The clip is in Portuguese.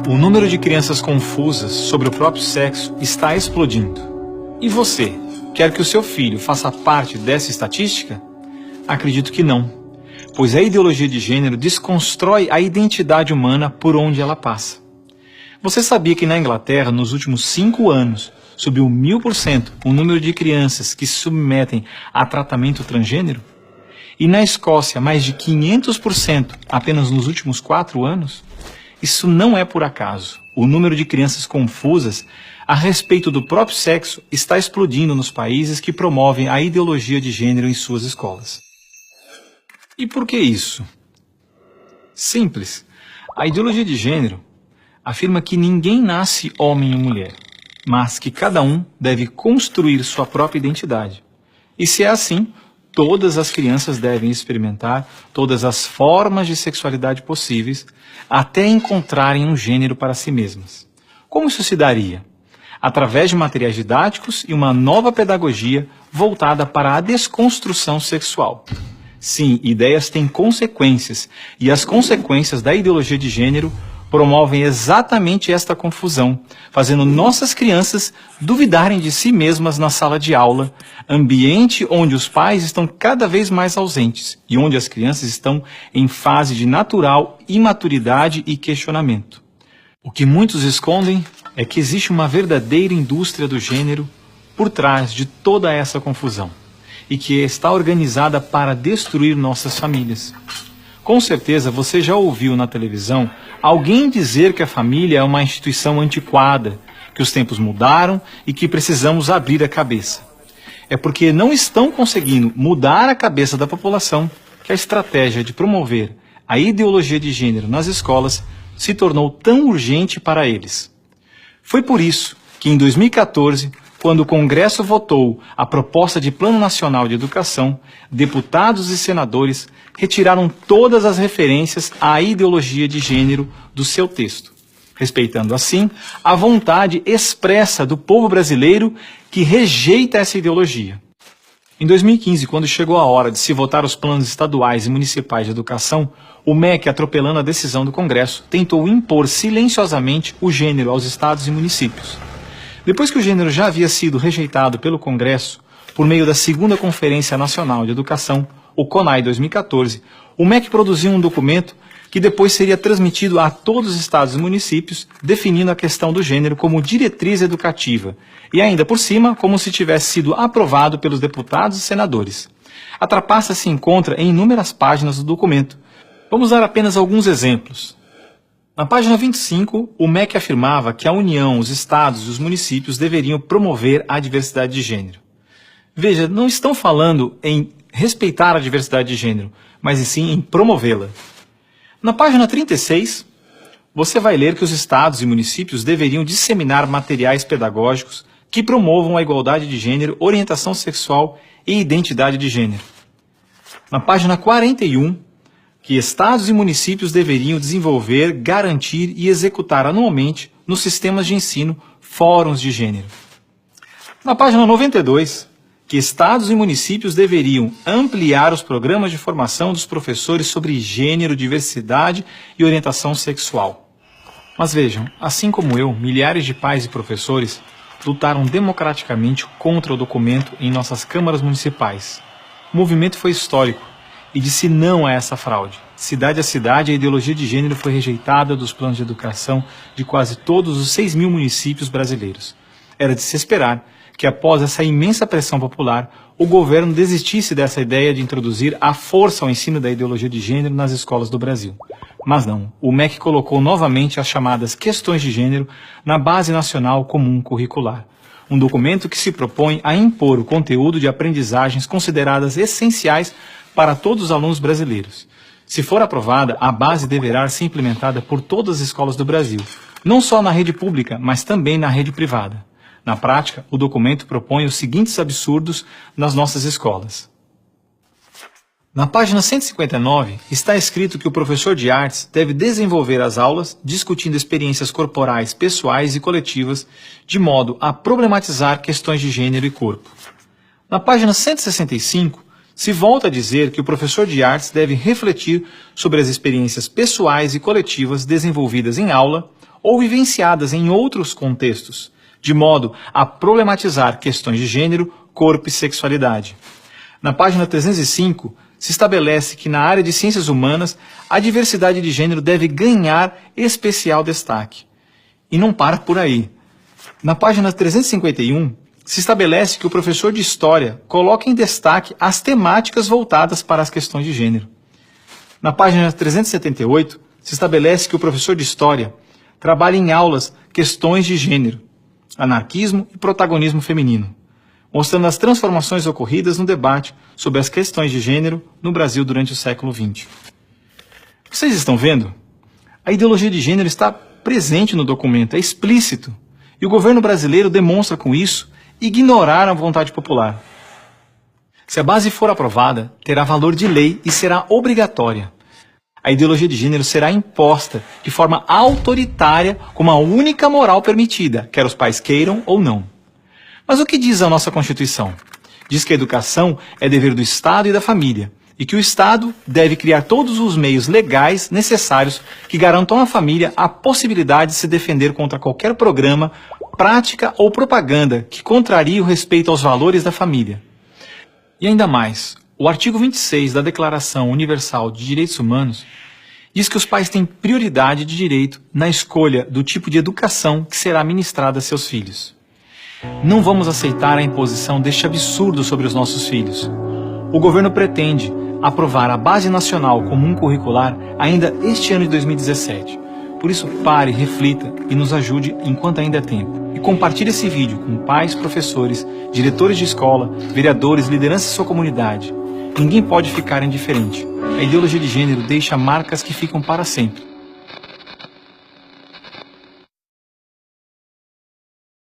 O número de crianças confusas sobre o próprio sexo está explodindo. E você, quer que o seu filho faça parte dessa estatística? Acredito que não, pois a ideologia de gênero desconstrói a identidade humana por onde ela passa. Você sabia que na Inglaterra, nos últimos 5 anos, subiu 1000% o número de crianças que se submetem a tratamento transgênero? E na Escócia, mais de 500% apenas nos últimos 4 anos? Isso não é por acaso. O número de crianças confusas a respeito do próprio sexo está explodindo nos países que promovem a ideologia de gênero em suas escolas. E por que isso? Simples. A ideologia de gênero afirma que ninguém nasce homem ou mulher, mas que cada um deve construir sua própria identidade. E se é assim, todas as crianças devem experimentar todas as formas de sexualidade possíveis até encontrarem um gênero para si mesmas. Como isso se daria? Através de materiais didáticos e uma nova pedagogia voltada para a desconstrução sexual. Sim, ideias têm consequências, e as consequências da ideologia de gênero promovem exatamente esta confusão, fazendo nossas crianças duvidarem de si mesmas na sala de aula, ambiente onde os pais estão cada vez mais ausentes e onde as crianças estão em fase de natural imaturidade e questionamento. O que muitos escondem é que existe uma verdadeira indústria do gênero por trás de toda essa confusão e que está organizada para destruir nossas famílias. Com certeza você já ouviu na televisão alguém dizer que a família é uma instituição antiquada, que os tempos mudaram e que precisamos abrir a cabeça. É porque não estão conseguindo mudar a cabeça da população que a estratégia de promover a ideologia de gênero nas escolas se tornou tão urgente para eles. Foi por isso que em 2014, quando o Congresso votou a proposta de Plano Nacional de Educação, deputados e senadores retiraram todas as referências à ideologia de gênero do seu texto, respeitando assim a vontade expressa do povo brasileiro que rejeita essa ideologia. Em 2015, quando chegou a hora de se votar os planos estaduais e municipais de educação, o MEC, atropelando a decisão do Congresso, tentou impor silenciosamente o gênero aos estados e municípios. Depois que o gênero já havia sido rejeitado pelo Congresso, por meio da segunda Conferência Nacional de Educação, o CONAE 2014, o MEC produziu um documento que depois seria transmitido a todos os estados e municípios, definindo a questão do gênero como diretriz educativa, e ainda por cima, como se tivesse sido aprovado pelos deputados e senadores. A trapaça se encontra em inúmeras páginas do documento. Vamos dar apenas alguns exemplos. Na página 25, o MEC afirmava que a União, os estados e os municípios deveriam promover a diversidade de gênero. Veja, não estão falando em respeitar a diversidade de gênero, mas sim em promovê-la. Na página 36, você vai ler que os estados e municípios deveriam disseminar materiais pedagógicos que promovam a igualdade de gênero, orientação sexual e identidade de gênero. Na página 41, que estados e municípios deveriam desenvolver, garantir e executar anualmente nos sistemas de ensino fóruns de gênero. Na página 92, que estados e municípios deveriam ampliar os programas de formação dos professores sobre gênero, diversidade e orientação sexual. Mas vejam, assim como eu, milhares de pais e professores lutaram democraticamente contra o documento em nossas câmaras municipais. O movimento foi histórico e disse não a essa fraude. Cidade a cidade, a ideologia de gênero foi rejeitada dos planos de educação de quase todos os 6.000 municípios brasileiros. Era de se esperar que após essa imensa pressão popular, o governo desistisse dessa ideia de introduzir à força o ensino da ideologia de gênero nas escolas do Brasil. Mas não, o MEC colocou novamente as chamadas questões de gênero na Base Nacional Comum Curricular, um documento que se propõe a impor o conteúdo de aprendizagens consideradas essenciais para todos os alunos brasileiros. Se for aprovada, a base deverá ser implementada por todas as escolas do Brasil, não só na rede pública, mas também na rede privada. Na prática, o documento propõe os seguintes absurdos nas nossas escolas. Na página 159, está escrito que o professor de artes deve desenvolver as aulas discutindo experiências corporais, pessoais e coletivas, de modo a problematizar questões de gênero e corpo. Na página 165, se volta a dizer que o professor de artes deve refletir sobre as experiências pessoais e coletivas desenvolvidas em aula ou vivenciadas em outros contextos, de modo a problematizar questões de gênero, corpo e sexualidade. Na página 305, se estabelece que na área de ciências humanas, a diversidade de gênero deve ganhar especial destaque. E não para por aí. Na página 351, se estabelece que o professor de História coloca em destaque as temáticas voltadas para as questões de gênero. Na página 378, se estabelece que o professor de História trabalha em aulas questões de gênero, anarquismo e protagonismo feminino, mostrando as transformações ocorridas no debate sobre as questões de gênero no Brasil durante o século XX. Vocês estão vendo? A ideologia de gênero está presente no documento, é explícito, e o governo brasileiro demonstra com isso ignorar a vontade popular. Se a base for aprovada, terá valor de lei e será obrigatória. A ideologia de gênero será imposta de forma autoritária como a única moral permitida, quer os pais queiram ou não. Mas o que diz a nossa Constituição? Diz que a educação é dever do Estado e da família, e que o Estado deve criar todos os meios legais necessários que garantam à família a possibilidade de se defender contra qualquer programa, prática ou propaganda que contrarie o respeito aos valores da família. E ainda mais, o artigo 26 da Declaração Universal de Direitos Humanos diz que os pais têm prioridade de direito na escolha do tipo de educação que será ministrada a seus filhos. Não vamos aceitar a imposição deste absurdo sobre os nossos filhos. O governo pretende aprovar a Base Nacional Comum Curricular ainda este ano de 2017. Por isso, pare, reflita e nos ajude enquanto ainda é tempo. E compartilhe esse vídeo com pais, professores, diretores de escola, vereadores, lideranças de sua comunidade. Ninguém pode ficar indiferente. A ideologia de gênero deixa marcas que ficam para sempre.